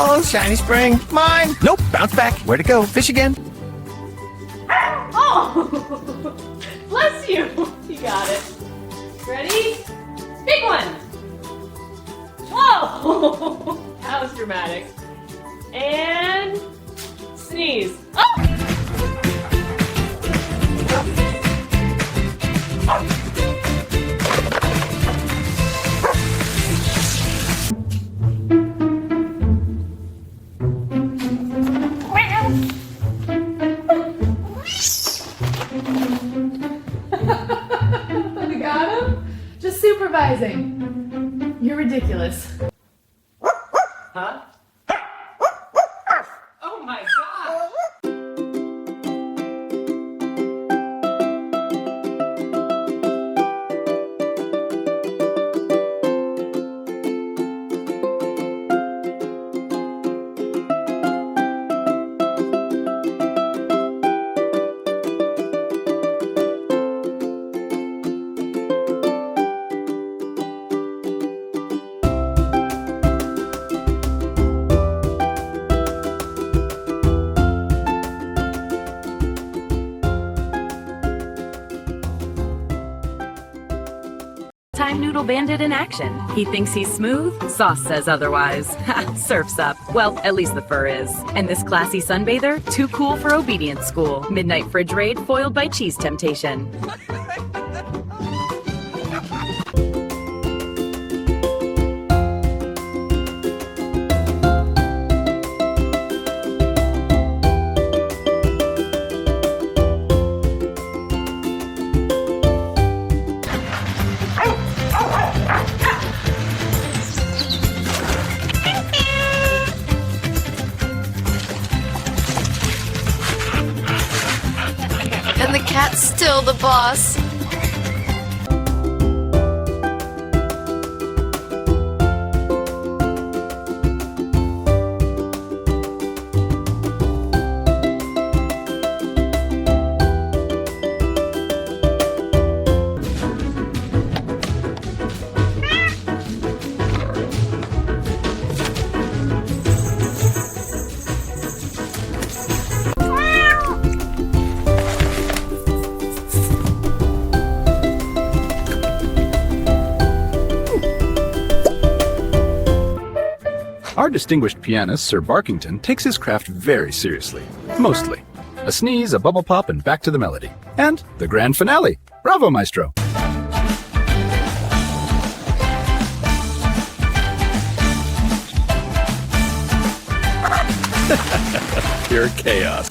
Oh, shiny spring. Mine. Nope, bounce back. Where'd it go? Fish again. Oh! Bless you. You got it. Ready? Big one. Whoa! That was dramatic. And sneeze. Oh! I got him? Just supervising. You're ridiculous. Huh? Oh my gosh! Time Noodle Bandit in action. He thinks he's smooth, Sauce says otherwise. Ha, surf's up. Well, at least the fur is. And this classy sunbather, too cool for obedience school. Midnight fridge raid foiled by cheese temptation. And the cat's still the boss. Our distinguished pianist, Sir Barkington, takes his craft very seriously. Mostly. A sneeze, a bubble pop, and back to the melody. And the grand finale. Bravo, maestro! Pure chaos.